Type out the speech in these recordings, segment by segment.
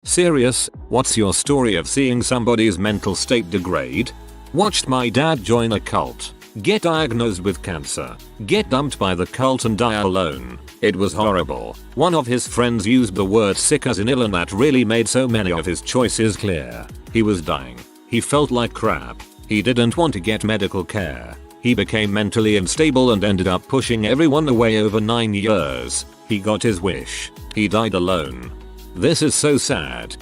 Serious, what's your story of seeing somebody's mental state degrade? Watched my dad join a cult, get diagnosed with cancer, get dumped by the cult and die alone. It was horrible. One of his friends used the word sick as in ill, and that really made so many of his choices clear. He was dying. He felt like crap. He didn't want to get medical care. He became mentally unstable and ended up pushing everyone away over 9 years. He got his wish. He died alone. This is so sad.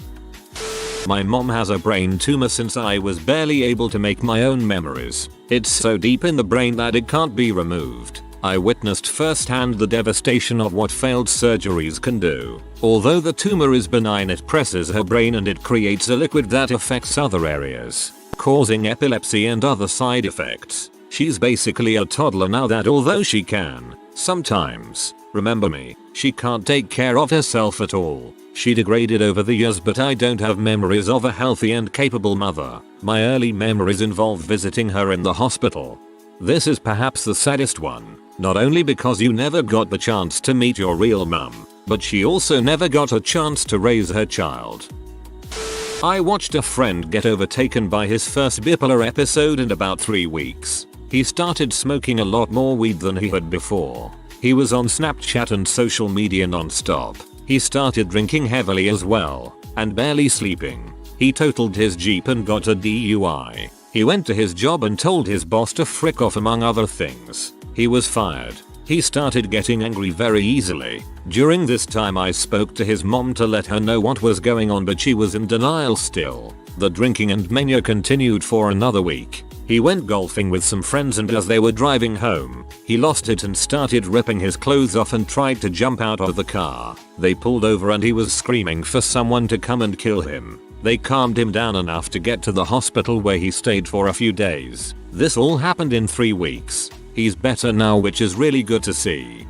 My mom has a brain tumor since I was barely able to make my own memories. It's so deep in the brain that it can't be removed. I witnessed firsthand the devastation of what failed surgeries can do. Although the tumor is benign, it presses her brain and it creates a liquid that affects other areas, causing epilepsy and other side effects. She's basically a toddler now that, although she can sometimes remember me, she can't take care of herself at all. She degraded over the years, but I don't have memories of a healthy and capable mother. My early memories involve visiting her in the hospital. This is perhaps the saddest one, not only because you never got the chance to meet your real mum, but she also never got a chance to raise her child. I watched a friend get overtaken by his first bipolar episode in about 3 weeks. He started smoking a lot more weed than he had before. He was on Snapchat and social media non-stop. He started drinking heavily as well, and barely sleeping. He totaled his Jeep and got a DUI. He went to his job and told his boss to frick off, among other things. He was fired. He started getting angry very easily. During this time I spoke to his mom to let her know what was going on, but she was in denial still. The drinking and mania continued for another week. He went golfing with some friends, and as they were driving home, he lost it and started ripping his clothes off and tried to jump out of the car. They pulled over and he was screaming for someone to come and kill him. They calmed him down enough to get to the hospital, where he stayed for a few days. This all happened in 3 weeks. He's better now, which is really good to see.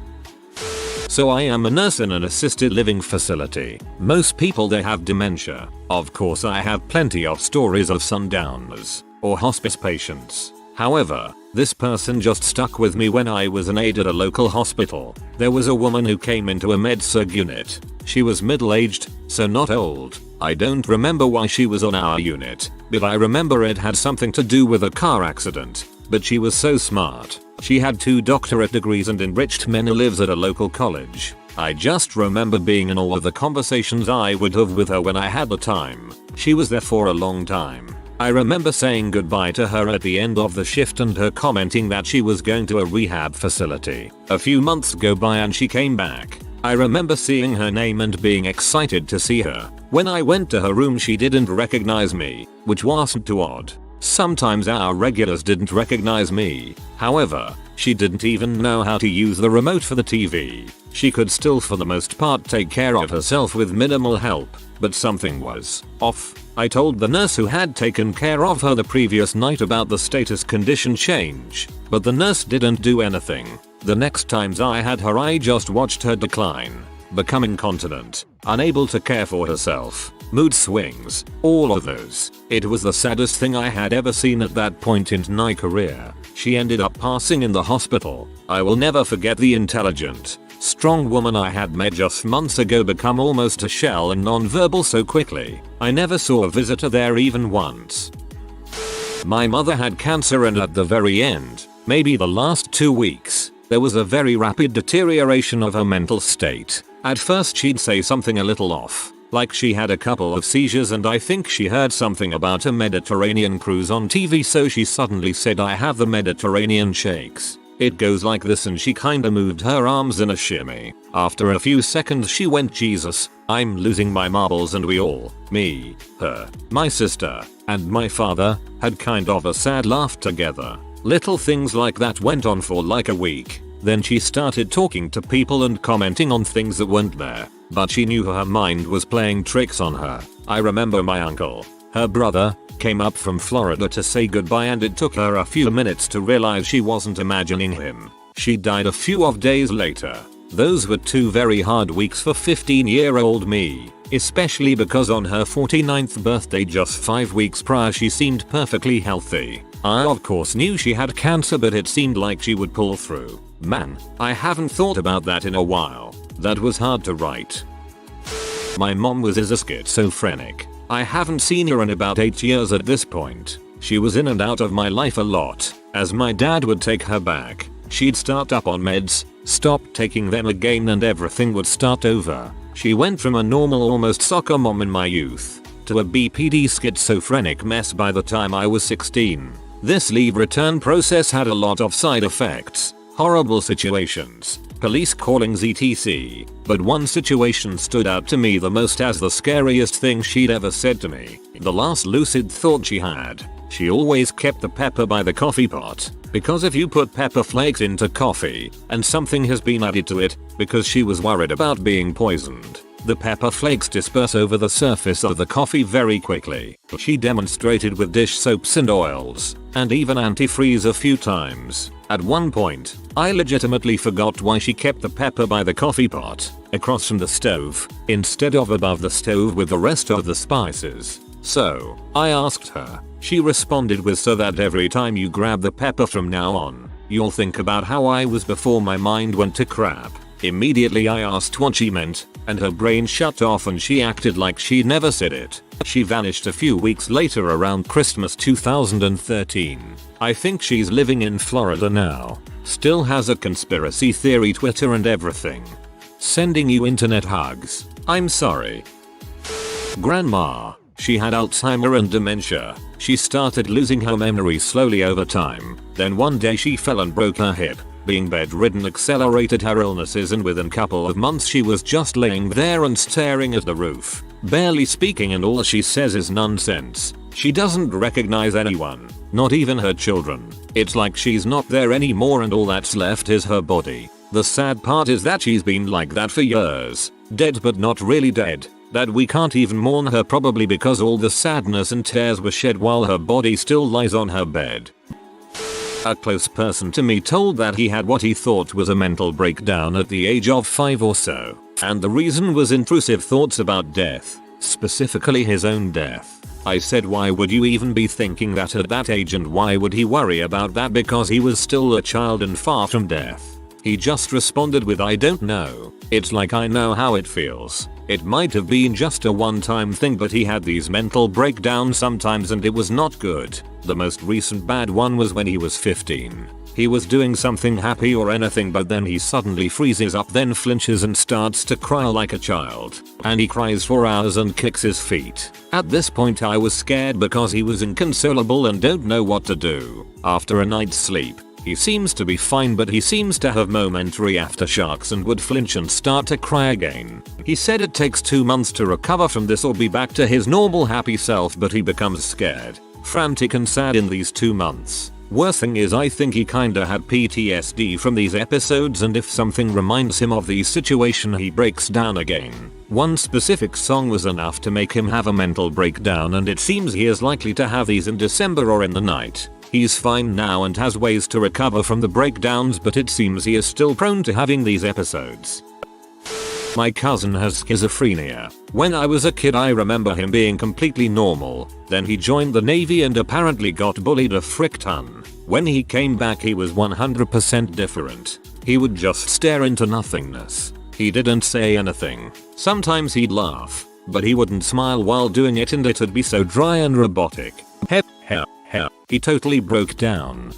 So I am a nurse in an assisted living facility. Most people there have dementia. Of course I have plenty of stories of sundowners or hospice patients. However, this person just stuck with me when I was an aide at a local hospital. There was a woman who came into a med-surg unit. She was middle-aged, so not old. I don't remember why she was on our unit, but I remember it had something to do with a car accident. But she was so smart. She had 2 doctorate degrees and enriched men who lives at a local college. I just remember being in awe of the conversations I would have with her when I had the time. She was there for a long time. I remember saying goodbye to her at the end of the shift and her commenting that she was going to a rehab facility. A few months go by and she came back. I remember seeing her name and being excited to see her. When I went to her room, she didn't recognize me, which wasn't too odd. Sometimes our regulars didn't recognize me. However, she didn't even know how to use the remote for the TV. She could still for the most part take care of herself with minimal help, but something was off. I told the nurse who had taken care of her the previous night about the status condition change, but the nurse didn't do anything. The next times I had her, I just watched her decline, become incontinent, unable to care for herself, mood swings, all of those. It was the saddest thing I had ever seen at that point in my career. She ended up passing in the hospital. I will never forget the intelligent, strong woman I had met just months ago become almost a shell and non-verbal so quickly. I never saw a visitor there even once. My mother had cancer, and at the very end, maybe the last 2 weeks, there was a very rapid deterioration of her mental state. At first she'd say something a little off, like she had a couple of seizures, and I think she heard something about a Mediterranean cruise on TV, so she suddenly said, "I have the Mediterranean shakes. It goes like this," and she kinda moved her arms in a shimmy. After a few seconds she went, "Jesus, I'm losing my marbles," and we all, me, her, my sister, and my father, had kind of a sad laugh together. Little things like that went on for like a week. Then she started talking to people and commenting on things that weren't there, but she knew her mind was playing tricks on her. I remember my uncle, her brother, came up from Florida to say goodbye, and it took her a few minutes to realize she wasn't imagining him. She died a few of days later. Those were 2 very hard weeks for 15-year-old me, especially because on her 49th birthday just 5 weeks prior she seemed perfectly healthy. I of course knew she had cancer, but it seemed like she would pull through. Man, I haven't thought about that in a while. That was hard to write. My mom was a schizophrenic. I haven't seen her in about 8 years at this point. She was in and out of my life a lot. As my dad would take her back, she'd start up on meds, stop taking them again, and everything would start over. She went from a normal almost soccer mom in my youth to a BPD schizophrenic mess by the time I was 16. This leave return process had a lot of side effects, horrible situations, police callings etc. But one situation stood out to me the most as the scariest thing she'd ever said to me. The last lucid thought she had. She always kept the pepper by the coffee pot, because if you put pepper flakes into coffee and something has been added to it, because she was worried about being poisoned, the pepper flakes disperse over the surface of the coffee very quickly. She demonstrated with dish soaps and oils, and even antifreeze a few times. At one point, I legitimately forgot why she kept the pepper by the coffee pot, across from the stove, instead of above the stove with the rest of the spices. So, I asked her. She responded with, so that every time you grab the pepper from now on, you'll think about how I was before my mind went to crap. Immediately I asked what she meant, and her brain shut off and she acted like she'd never said it. She vanished a few weeks later around Christmas 2013. I think she's living in Florida now. Still has a conspiracy theory Twitter and everything. Sending you internet hugs. I'm sorry. Grandma. She had Alzheimer's and dementia. She started losing her memory slowly over time. Then one day she fell and broke her hip. Being bedridden accelerated her illnesses, and within a couple of months she was just laying there and staring at the roof, barely speaking, and all she says is nonsense. She doesn't recognize anyone, not even her children. It's like she's not there anymore and all that's left is her body. The sad part is that she's been like that for years. Dead but not really dead. That we can't even mourn her, probably because all the sadness and tears were shed while her body still lies on her bed. A close person to me told that he had what he thought was a mental breakdown at the age of 5 or so, and the reason was intrusive thoughts about death, specifically his own death. I said, why would you even be thinking that at that age, and why would he worry about that because he was still a child and far from death? He just responded with, I don't know. It's like I know how it feels. It might have been just a one-time thing, but he had these mental breakdowns sometimes and it was not good. The most recent bad one was when he was 15. He was doing something happy or anything, but then he suddenly freezes up, then flinches and starts to cry like a child. And he cries for hours and kicks his feet. At this point I was scared because he was inconsolable and don't know what to do. After a night's sleep, he seems to be fine, but he seems to have momentary aftershocks and would flinch and start to cry again. He said it takes 2 months to recover from this or be back to his normal happy self, but he becomes scared, frantic and sad in these 2 months. Worst thing is, I think he kinda had PTSD from these episodes, and if something reminds him of these situations he breaks down again. One specific song was enough to make him have a mental breakdown, and it seems he is likely to have these in December or in the night. He's fine now and has ways to recover from the breakdowns, but it seems he is still prone to having these episodes. My cousin has schizophrenia. When I was a kid I remember him being completely normal. Then he joined the Navy and apparently got bullied a frick ton. When he came back he was 100% different. He would just stare into nothingness. He didn't say anything. Sometimes he'd laugh, but he wouldn't smile while doing it, and it'd be so dry and robotic. He totally broke down.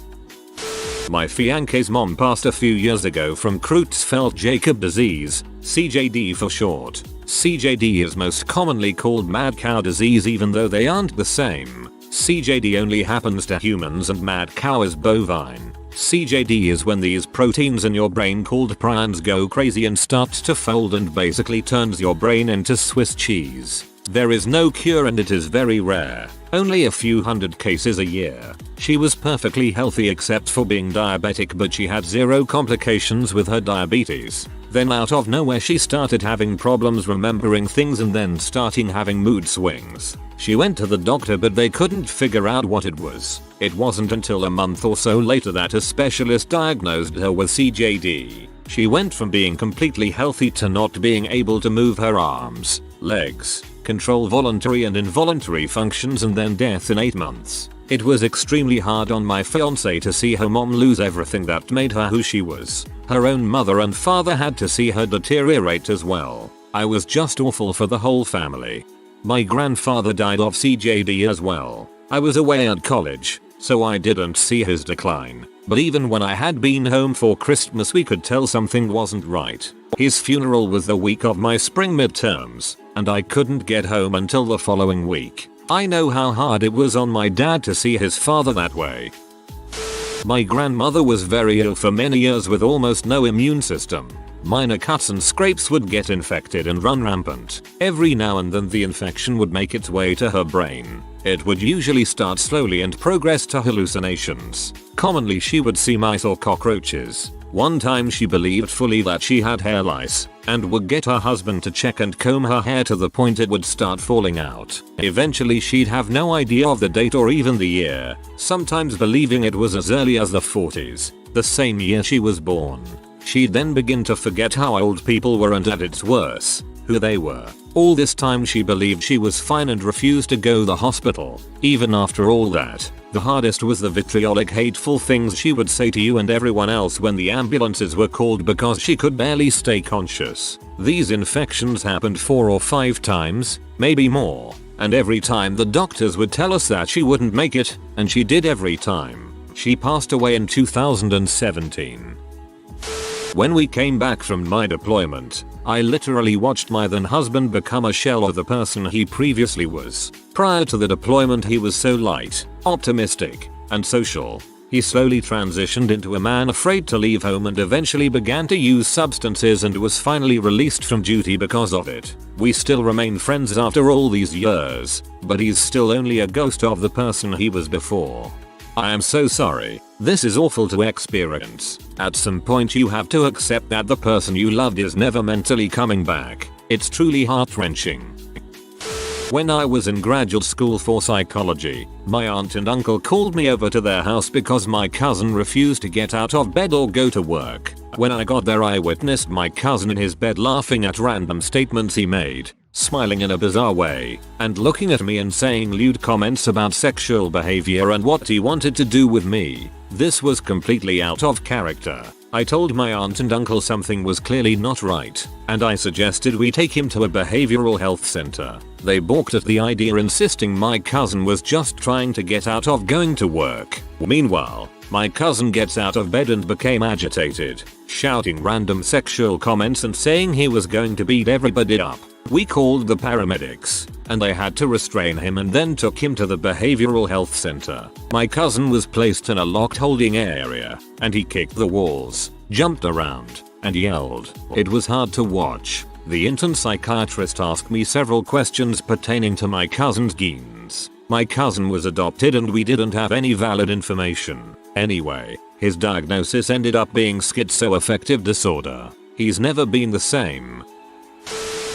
My fiance's mom passed a few years ago from Creutzfeldt-Jakob disease, CJD for short. CJD is most commonly called mad cow disease, even though they aren't the same. CJD only happens to humans and mad cow is bovine. CJD is when these proteins in your brain called prions go crazy and start to fold and basically turns your brain into Swiss cheese. There is no cure and it is very rare. Only a few hundred cases a year. She was perfectly healthy except for being diabetic, but she had 0 complications with her diabetes. Then out of nowhere she started having problems remembering things and then starting having mood swings. She went to the doctor but they couldn't figure out what it was. It wasn't until a month or so later that a specialist diagnosed her with CJD. She went from being completely healthy to not being able to move her arms, legs, control voluntary and involuntary functions, and then death in 8 months. It was extremely hard on my fiance to see her mom lose everything that made her who she was. Her own mother and father had to see her deteriorate as well. I was just awful for the whole family. My grandfather died of CJD as well. I was away at college, so I didn't see his decline. But even when I had been home for Christmas, we could tell something wasn't right. His funeral was the week of my spring midterms, and I couldn't get home until the following week. I know how hard it was on my dad to see his father that way. My grandmother was very ill for many years with almost no immune system. Minor cuts and scrapes would get infected and run rampant. Every now and then the infection would make its way to her brain. It would usually start slowly and progress to hallucinations. Commonly she would see mice or cockroaches. One time she believed fully that she had hair lice and would get her husband to check and comb her hair to the point it would start falling out. Eventually she'd have no idea of the date or even the year, sometimes believing it was as early as the 40s, the same year she was born. She'd then begin to forget how old people were and at its worse, who they were. All this time she believed she was fine and refused to go to the hospital. Even after all that, the hardest was the vitriolic hateful things she would say to you and everyone else when the ambulances were called because she could barely stay conscious. These infections happened 4 or 5 times, maybe more, and every time the doctors would tell us that she wouldn't make it, and she did every time. She passed away in 2017. When we came back from my deployment, I literally watched my then husband become a shell of the person he previously was. Prior to the deployment he was so light, optimistic, and social. He slowly transitioned into a man afraid to leave home and eventually began to use substances and was finally released from duty because of it. We still remain friends after all these years, but he's still only a ghost of the person he was before. I am so sorry. This is awful to experience. At some point you have to accept that the person you loved is never mentally coming back. It's truly heart-wrenching. When I was in graduate school for psychology, my aunt and uncle called me over to their house because my cousin refused to get out of bed or go to work. When I got there I witnessed my cousin in his bed laughing at random statements he made, smiling in a bizarre way, and looking at me and saying lewd comments about sexual behavior and what he wanted to do with me. This was completely out of character. I told my aunt and uncle something was clearly not right, and I suggested we take him to a behavioral health center. They balked at the idea, insisting my cousin was just trying to get out of going to work. Meanwhile, my cousin gets out of bed and became agitated, shouting random sexual comments and saying he was going to beat everybody up. We called the paramedics, and they had to restrain him and then took him to the behavioral health center. My cousin was placed in a locked holding area, and he kicked the walls, jumped around, and yelled. It was hard to watch. The intern psychiatrist asked me several questions pertaining to my cousin's genes. My cousin was adopted and we didn't have any valid information. Anyway, his diagnosis ended up being schizoaffective disorder. He's never been the same.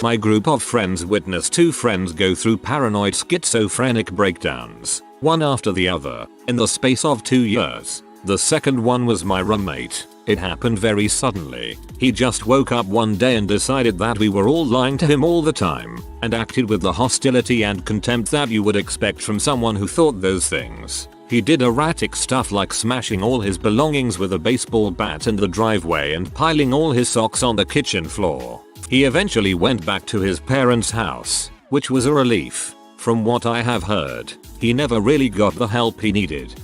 My group of friends witnessed 2 friends go through paranoid schizophrenic breakdowns, one after the other, in the space of 2 years. The second one was my roommate. It happened very suddenly. He just woke up one day and decided that we were all lying to him all the time, and acted with the hostility and contempt that you would expect from someone who thought those things. He did erratic stuff like smashing all his belongings with a baseball bat in the driveway and piling all his socks on the kitchen floor. He eventually went back to his parents' house, which was a relief. From what I have heard, he never really got the help he needed.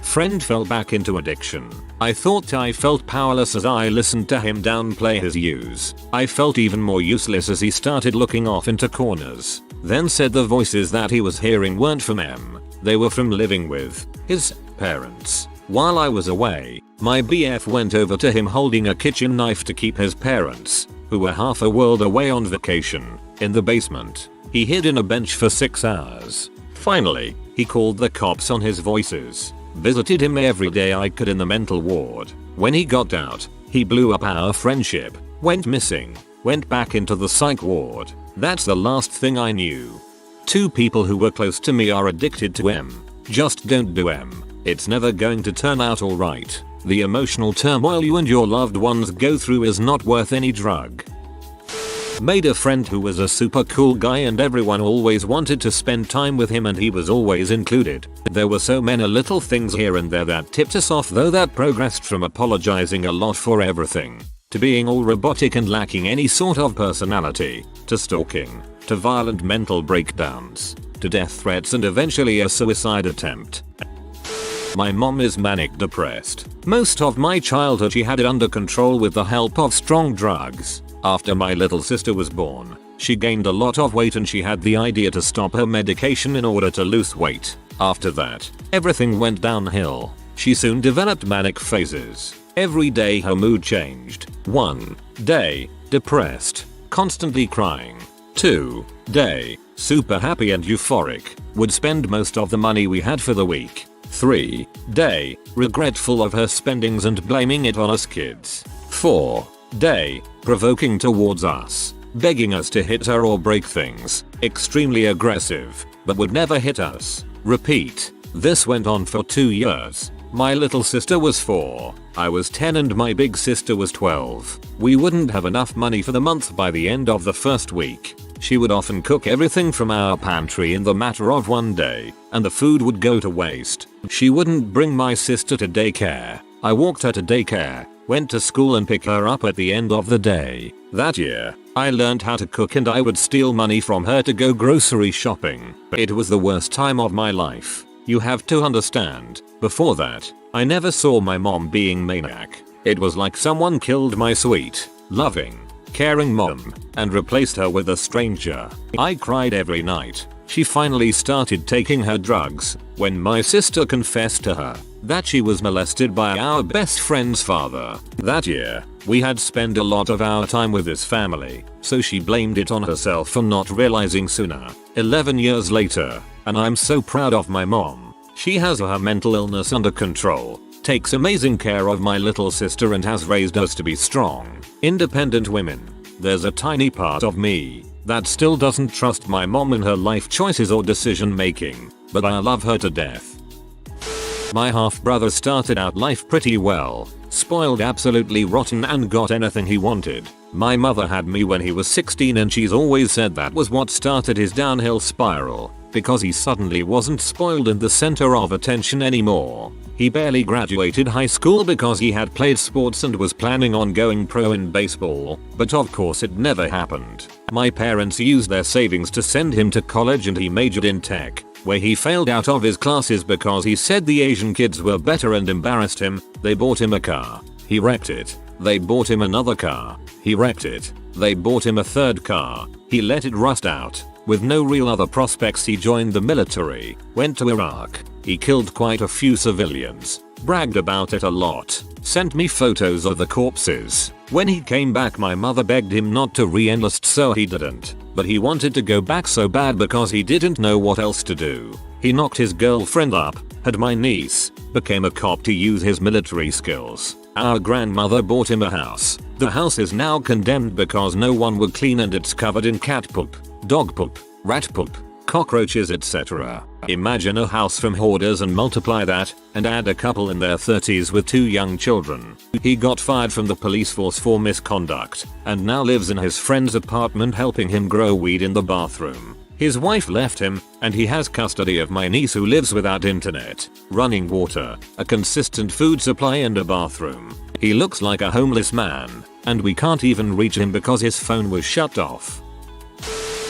Friend fell back into addiction. I thought I felt powerless as I listened to him downplay his use. I felt even more useless as he started looking off into corners. Then said the voices that he was hearing weren't from him. They were from living with his parents. While I was away, my BF went over to him holding a kitchen knife to keep his parents, who were half a world away on vacation, in the basement. He hid in a bench for 6 hours. Finally, he called the cops on his voices. Visited him every day I could in the mental ward. When he got out, he blew up our friendship, went missing, went back into the psych ward. That's the last thing I knew. 2 people who were close to me are addicted to M. Just don't do M. It's never going to turn out alright. The emotional turmoil you and your loved ones go through is not worth any drug. Made a friend who was a super cool guy and everyone always wanted to spend time with him and he was always included. There were so many little things here and there that tipped us off, though, that progressed from apologizing a lot for everything to being all robotic and lacking any sort of personality, to stalking, to violent mental breakdowns, to death threats and eventually a suicide attempt. My mom is manic depressed. Most of my childhood she had it under control with the help of strong drugs. After my little sister was born, she gained a lot of weight and she had the idea to stop her medication in order to lose weight. After that, everything went downhill. She soon developed manic phases. Every day her mood changed. 1 day, depressed, constantly crying. 2 day, super happy and euphoric, would spend most of the money we had for the week. 3 day, regretful of her spendings and blaming it on us kids. 4 day, provoking towards us, begging us to hit her or break things, extremely aggressive, but would never hit us. Repeat. This went on for 2 years. My little sister was 4, I was 10 and my big sister was 12. We wouldn't have enough money for the month by the end of the first week. She would often cook everything from our pantry in the matter of 1 day, and the food would go to waste. She wouldn't bring my sister to daycare. I walked her to daycare, went to school and picked her up at the end of the day. That year, I learned how to cook and I would steal money from her to go grocery shopping. It was the worst time of my life. You have to understand, before that, I never saw my mom being maniac. It was like someone killed my sweet, loving, caring mom and replaced her with a stranger. I cried every night. She finally started taking her drugs when my sister confessed to her that she was molested by our best friend's father. That year, we had spent a lot of our time with his family, so she blamed it on herself for not realizing sooner. 11 years later, and I'm so proud of my mom. She has her mental illness under control, takes amazing care of my little sister and has raised us to be strong, independent women. There's a tiny part of me that still doesn't trust my mom in her life choices or decision making, but I love her to death. My half brother started out life pretty well, spoiled absolutely rotten and got anything he wanted. My mother had me when he was 16 and she's always said that was what started his downhill spiral, because he suddenly wasn't spoiled and the center of attention anymore. He barely graduated high school because he had played sports and was planning on going pro in baseball, but of course it never happened. My parents used their savings to send him to college and he majored in tech, where he failed out of his classes because he said the Asian kids were better and embarrassed him. They bought him a car. He wrecked it. They bought him another car. He wrecked it. They bought him a third car. He let it rust out. With no real other prospects he joined the military, went to Iraq. He killed quite a few civilians, bragged about it a lot, sent me photos of the corpses. When he came back my mother begged him not to re-enlist so he didn't, but he wanted to go back so bad because he didn't know what else to do. He knocked his girlfriend up, had my niece, became a cop to use his military skills. Our grandmother bought him a house. The house is now condemned because no one would clean and it's covered in cat poop, dog poop, rat poop, cockroaches etc. Imagine a house from hoarders and multiply that, and add a couple in their 30s with 2 young children. He got fired from the police force for misconduct, and now lives in his friend's apartment helping him grow weed in the bathroom. His wife left him, and he has custody of my niece who lives without internet, running water, a consistent food supply and a bathroom. He looks like a homeless man, and we can't even reach him because his phone was shut off.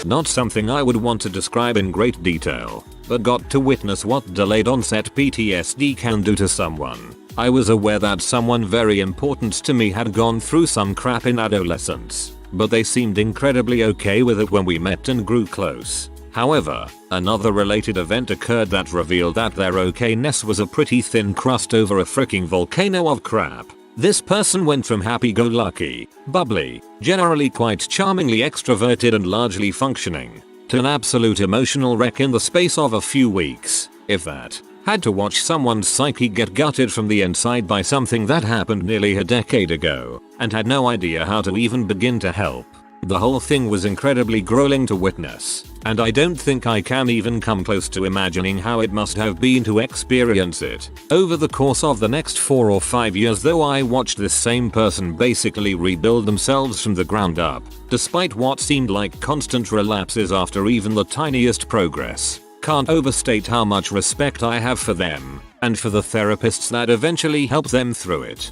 Not something I would want to describe in great detail, but got to witness what delayed onset PTSD can do to someone. I was aware that someone very important to me had gone through some crap in adolescence, but they seemed incredibly okay with it when we met and grew close. However, another related event occurred that revealed that their okayness was a pretty thin crust over a freaking volcano of crap. This person went from happy-go-lucky, bubbly, generally quite charmingly extroverted and largely functioning, to an absolute emotional wreck in the space of a few weeks, if that. Had to watch someone's psyche get gutted from the inside by something that happened nearly a decade ago, and had no idea how to even begin to help. The whole thing was incredibly grueling to witness, and I don't think I can even come close to imagining how it must have been to experience it. Over the course of the next 4 or 5 years though I watched this same person basically rebuild themselves from the ground up, despite what seemed like constant relapses after even the tiniest progress. Can't overstate how much respect I have for them, and for the therapists that eventually help them through it.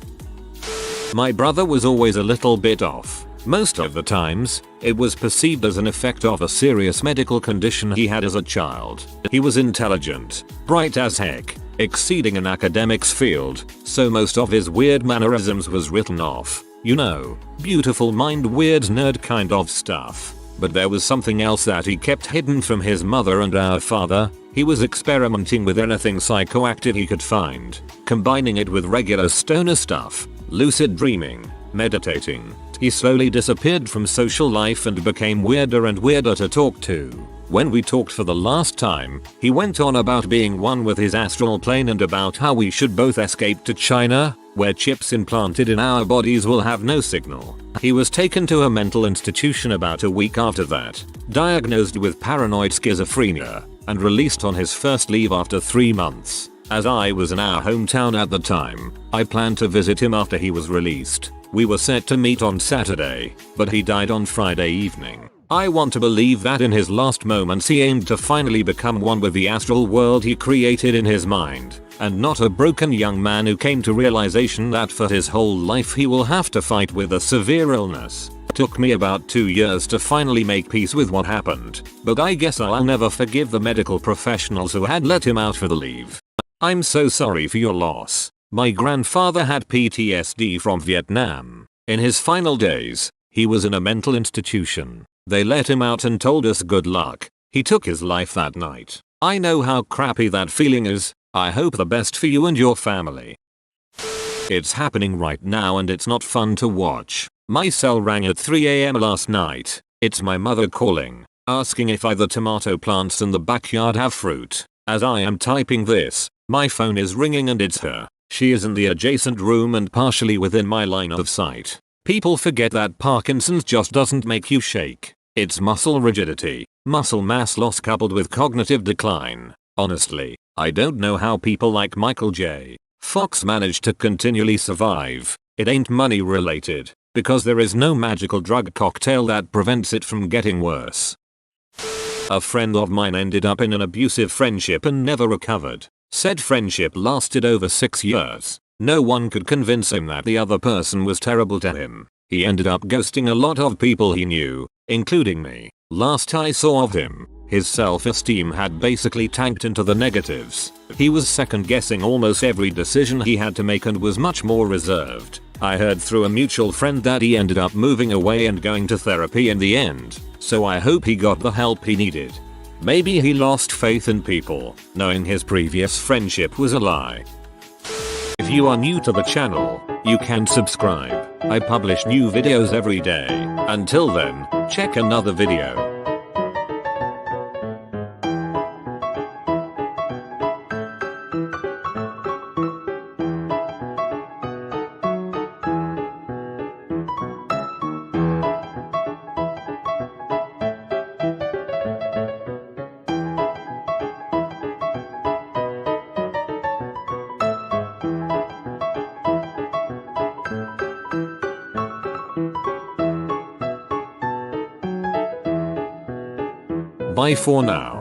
My brother was always a little bit off. Most of the times, it was perceived as an effect of a serious medical condition he had as a child. He was intelligent, bright as heck, exceeding in academics field, so most of his weird mannerisms was written off. You know, beautiful mind weird nerd kind of stuff. But there was something else that he kept hidden from his mother and our father. He was experimenting with anything psychoactive he could find, combining it with regular stoner stuff, lucid dreaming, meditating. He slowly disappeared from social life and became weirder and weirder to talk to. When we talked for the last time, he went on about being one with his astral plane and about how we should both escape to China, where chips implanted in our bodies will have no signal. He was taken to a mental institution about a week after that, diagnosed with paranoid schizophrenia, and released on his first leave after 3 months. As I was in our hometown at the time, I planned to visit him after he was released. We were set to meet on Saturday, but he died on Friday evening. I want to believe that in his last moments he aimed to finally become one with the astral world he created in his mind, and not a broken young man who came to realization that for his whole life he will have to fight with a severe illness. Took me about 2 years to finally make peace with what happened, but I guess I'll never forgive the medical professionals who had let him out for the leave. I'm so sorry for your loss. My grandfather had PTSD from Vietnam. In his final days, he was in a mental institution. They let him out and told us good luck. He took his life that night. I know how crappy that feeling is. I hope the best for you and your family. It's happening right now and it's not fun to watch. My cell rang at 3 AM last night. It's my mother calling, asking if either tomato plants in the backyard have fruit. As I am typing this, my phone is ringing and it's her. She is in the adjacent room and partially within my line of sight. People forget that Parkinson's just doesn't make you shake. It's muscle rigidity, muscle mass loss coupled with cognitive decline. Honestly, I don't know how people like Michael J. Fox manage to continually survive. It ain't money related, because there is no magical drug cocktail that prevents it from getting worse. A friend of mine ended up in an abusive friendship and never recovered. Said friendship lasted over 6 years. No one could convince him that the other person was terrible to him. He ended up ghosting a lot of people he knew, including me. Last I saw of him, his self-esteem had basically tanked into the negatives. He was second-guessing almost every decision he had to make and was much more reserved. I heard through a mutual friend that he ended up moving away and going to therapy in the end, so I hope he got the help he needed. Maybe he lost faith in people, knowing his previous friendship was a lie. If you are new to the channel, you can subscribe. I publish new videos every day. Until then, check another video. Bye for now.